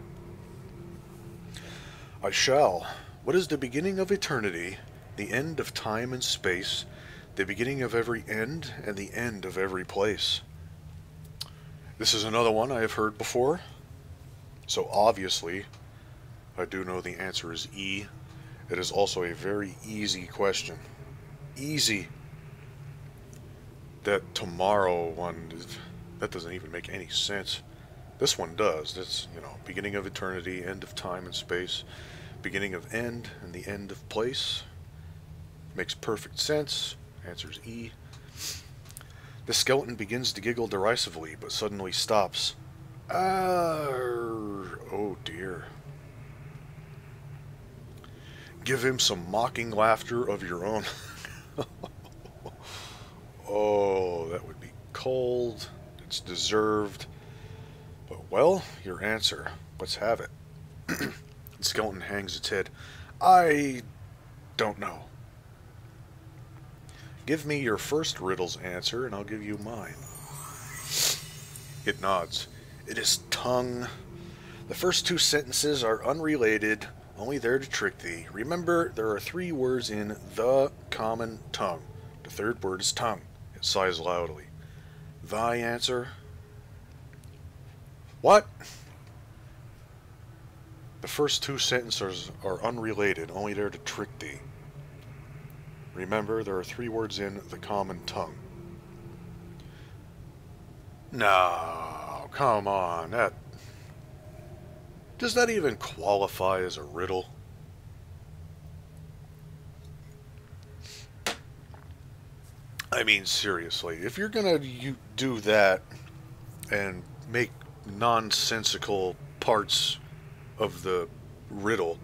I shall. What is the beginning of eternity, the end of time and space, the beginning of every end, and the end of every place? This is another one I have heard before. So obviously, I do know the answer is E. It is also a very easy question. Easy. That tomorrow one, that doesn't even make any sense. This one does. That's, you know, beginning of eternity, end of time and space, beginning of end, and the end of place. Makes perfect sense. Answer's E. The skeleton begins to giggle derisively, but suddenly stops. Oh dear. Give him some mocking laughter of your own. Oh, that would be cold. It's deserved. But, well, your answer. Let's have it. The skeleton hangs its head. I don't know. Give me your first riddle's answer, and I'll give you mine. It nods. It is tongue. The first two sentences are unrelated, only there to trick thee. Remember, there are 3 words in the common tongue. The third word is tongue. It sighs loudly. Thy answer? What? The first 2 sentences are unrelated, only there to trick thee. Remember, there are 3 words in the common tongue. No, come on, that... Does that even qualify as a riddle? I mean, seriously, if you're gonna do that and make nonsensical parts of the riddle,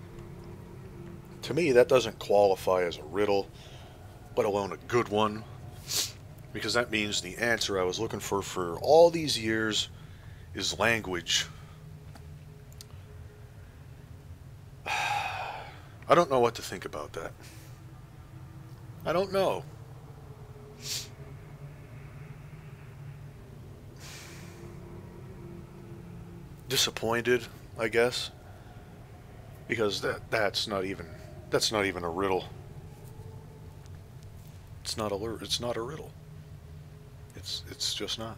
to me that doesn't qualify as a riddle, let alone a good one, because that means the answer I was looking for all these years is language. I don't know what to think about that. I don't know. Disappointed, I guess, because that's not even a riddle. It's not a riddle. It's just not.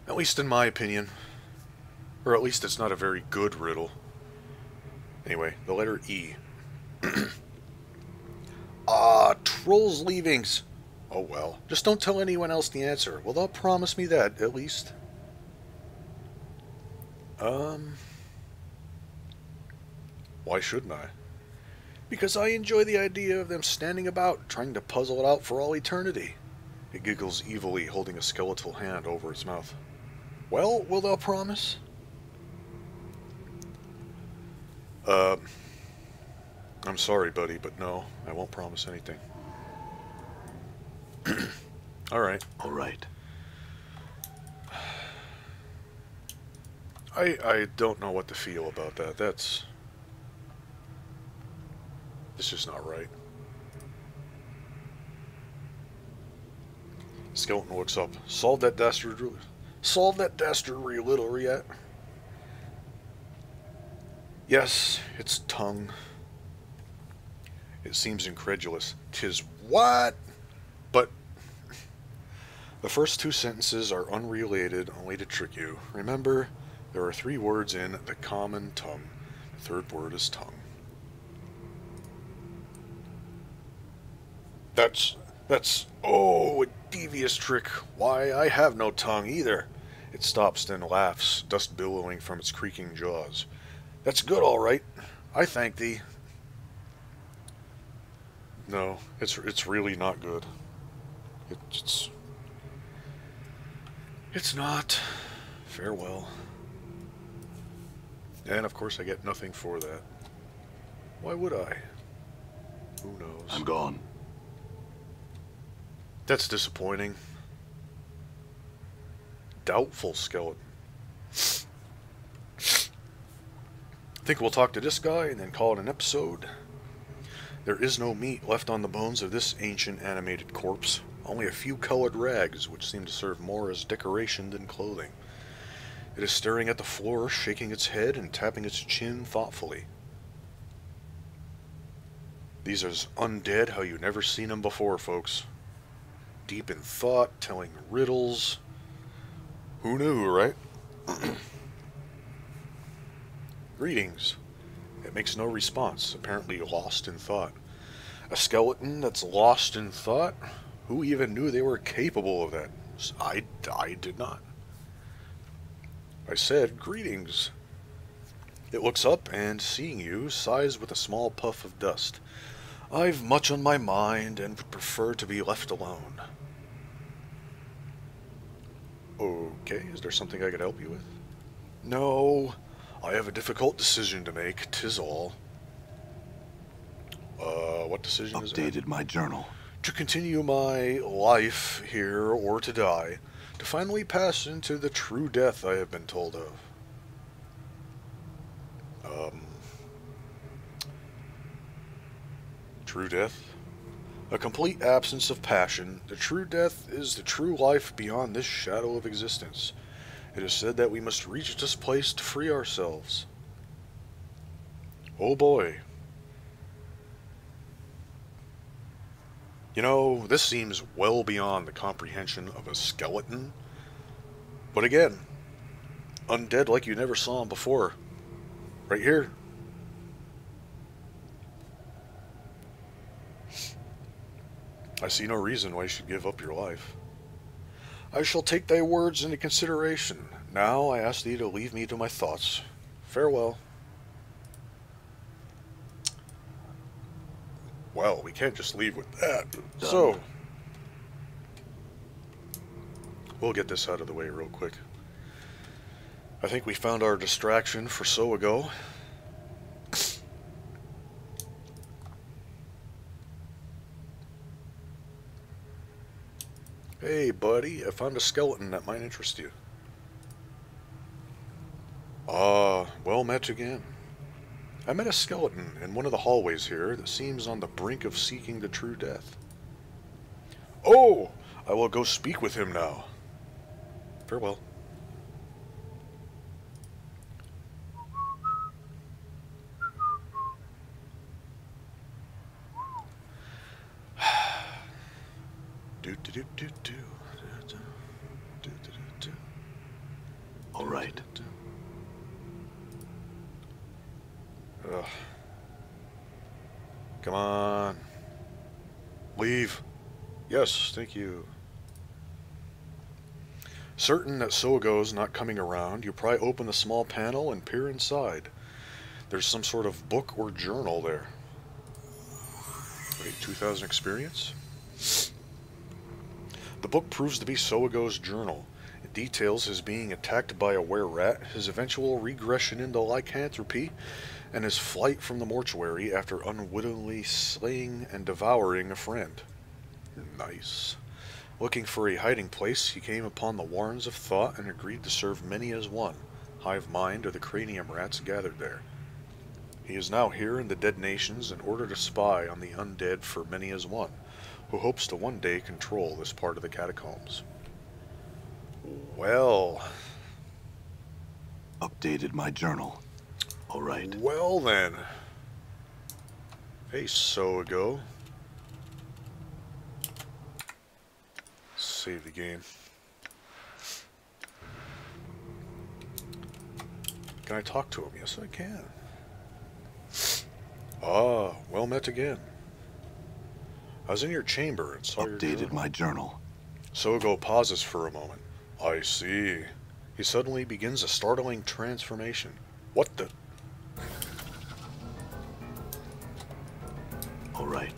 At least in my opinion, or at least it's not a very good riddle. Anyway, the letter E. Ah, trolls leavings. Oh well, just don't tell anyone else the answer. Well, they'll promise me that at least. Why shouldn't I? Because I enjoy the idea of them standing about, trying to puzzle it out for all eternity. It giggles evilly, holding a skeletal hand over its mouth. Well, will thou promise? I'm sorry, buddy, but no, I won't promise anything. Alright. Alright. I don't know what to feel about that. It's just not right. Skeleton looks up. Solve that dastardly riddle yet? Yes, it's tongue. It seems incredulous. 'Tis what? But the first 2 sentences are unrelated, only to trick you. Remember, there are 3 words in the common tongue. The third word is tongue. Oh, a devious trick. Why, I have no tongue either. It stops, then laughs, dust billowing from its creaking jaws. That's good, all right. I thank thee. No, it's really not good. It's not. Farewell. And of course I get nothing for that. Why would I? Who knows? I'm gone. That's disappointing. Doubtful skeleton. Think we'll talk to this guy and then call it an episode. There is no meat left on the bones of this ancient animated corpse. Only a few colored rags, which seem to serve more as decoration than clothing. It is staring at the floor, shaking its head and tapping its chin thoughtfully. These are undead how you never seen them before, folks. Deep in thought, telling riddles. Who knew, right? Greetings. It makes no response, apparently lost in thought. A skeleton that's lost in thought? Who even knew they were capable of that? I did not. I said, greetings. It looks up and, seeing you, sighs with a small puff of dust. I've much on my mind and would prefer to be left alone. Okay, is there something I could help you with? No, I have a difficult decision to make, 'tis all. What decision is that? Updated my journal. To continue my life here or to die, to finally pass into the true death I have been told of. True death? A complete absence of passion. The true death is the true life beyond this shadow of existence. It is said that we must reach this place to free ourselves. Oh boy. You know, this seems well beyond the comprehension of a skeleton. But again, undead like you never saw him before. Right here. I see no reason why you should give up your life. I shall take thy words into consideration. Now I ask thee to leave me to my thoughts. Farewell. Well, we can't just leave with that. So, we'll get this out of the way real quick. I think we found our distraction for so ago. Hey, buddy, I found a skeleton that might interest you. Well met again. I met a skeleton in one of the hallways here that seems on the brink of seeking the true death. Oh, I will go speak with him now. Farewell. All right. Ugh. Come on. Leave. Yes, thank you. Certain that Sogo's not coming around, you pry open the small panel and peer inside. There's some sort of book or journal there. Wait, 2,000 experience? The book proves to be Sogo's journal. It details his being attacked by a were-rat, his eventual regression into lycanthropy, and his flight from the mortuary after unwittingly slaying and devouring a friend. Nice. Looking for a hiding place, he came upon the warrens of thought and agreed to serve many as one. Hive mind are the cranium rats gathered there. He is now here in the dead nations in order to spy on the undead for many as one, who hopes to one day control this part of the catacombs. Well. Updated my journal. All right. Well then. Hey, Sogo. Save the game. Can I talk to him? Yes, I can. Ah, well met again. I was in your chamber and saw your journal. Updated my journal. Sogo pauses for a moment. I see. He suddenly begins a startling transformation. What the? All right.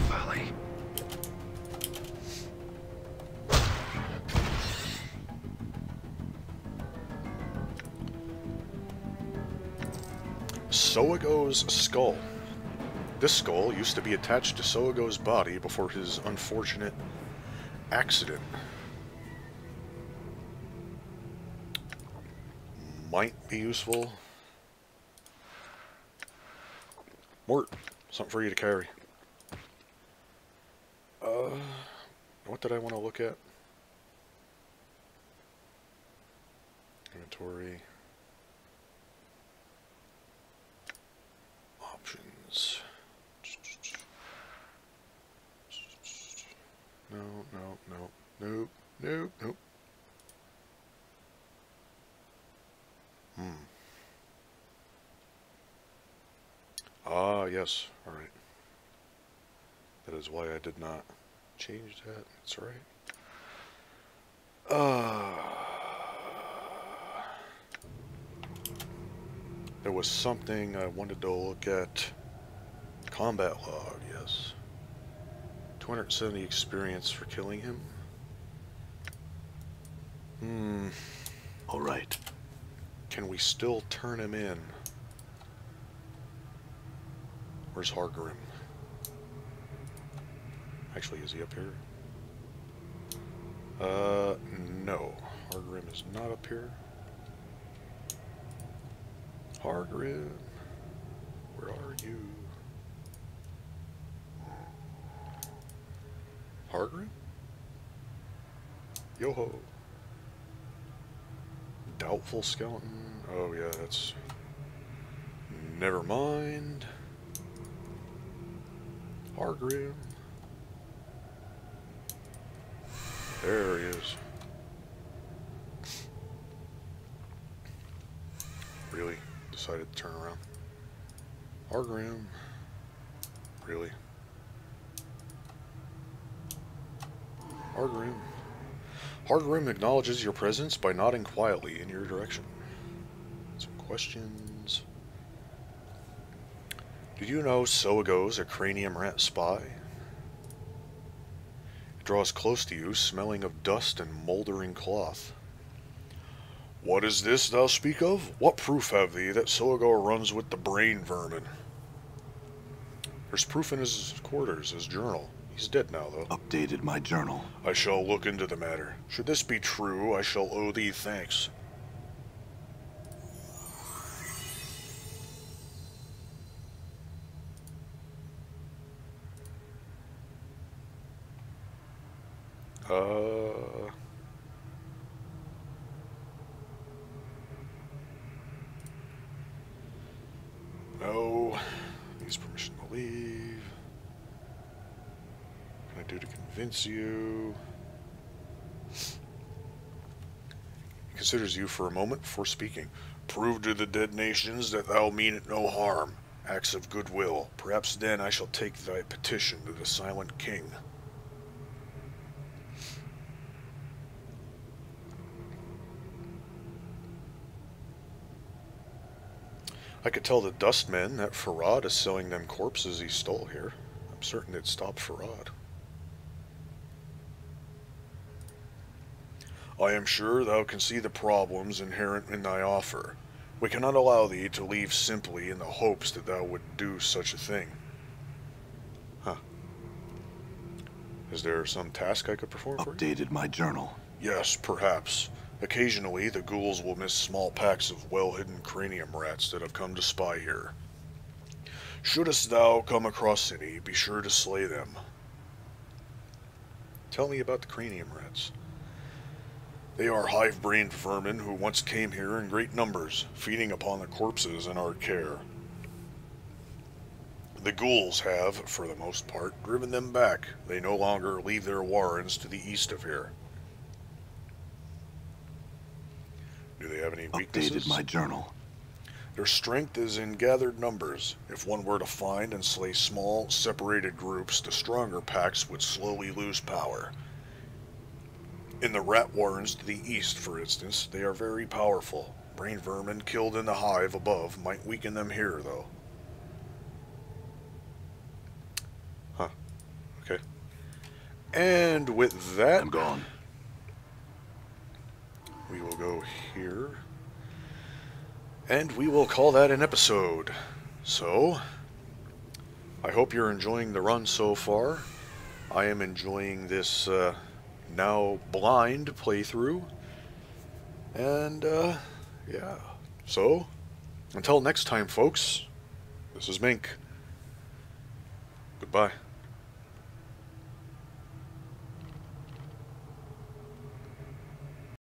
Valley. Sogo's skull. This skull used to be attached to Sogo's body before his unfortunate accident. Might be useful. Mort, something for you to carry. What did I want to look at? Inventory. Options. No. Nope, nope. Ah, yes. Alright. That is why I did not change that. That's right. There was something I wanted to look at. Combat log, yes. 270 experience for killing him. All right. Can we still turn him in? Where's Hargrim? Actually, is he up here? No. Hargrim is not up here. Hargrim, where are you? Hargrim? Yo-ho. Doubtful skeleton. Oh yeah, that's... Never mind. Hargrim. There he is. Really? Decided to turn around. Hargrim. Really? Hargrim. Hargrim acknowledges your presence by nodding quietly in your direction. Some questions. Did you know Soago's a cranium rat spy? It draws close to you, smelling of dust and moldering cloth. What is this thou speak of? What proof have thee that Soago runs with the brain vermin? There's proof in his quarters, his journal. He's dead now, though. Updated my journal. I shall look into the matter. Should this be true, I shall owe thee thanks. No. Needs permission to leave. What can I do to convince you? He considers you for a moment before speaking. Prove to the dead nations that thou mean it no harm. Acts of goodwill. Perhaps then I shall take thy petition to the Silent King. I could tell the dustmen that Farad is selling them corpses he stole here. I'm certain they'd stop Farad. I am sure thou can see the problems inherent in thy offer. We cannot allow thee to leave simply in the hopes that thou would do such a thing. Huh. Is there some task I could perform for you? Updated my journal. Yes, perhaps. Occasionally, the ghouls will miss small packs of well-hidden cranium rats that have come to spy here. Shouldst thou come across any, be sure to slay them. Tell me about the cranium rats. They are hive-brained vermin who once came here in great numbers, feeding upon the corpses in our care. The ghouls have, for the most part, driven them back. They no longer leave their warrens to the east of here. Do they have any weaknesses? Updated my journal. Their strength is in gathered numbers. If one were to find and slay small, separated groups, the stronger packs would slowly lose power. In the rat warrens to the east, for instance, they are very powerful. Brain vermin killed in the hive above might weaken them here, though. Huh. Okay. And with that... I'm gone. We will go here. And we will call that an episode. So, I hope you're enjoying the run so far. I am enjoying this now blind playthrough. And, yeah. So, until next time, folks, this is Mink. Goodbye.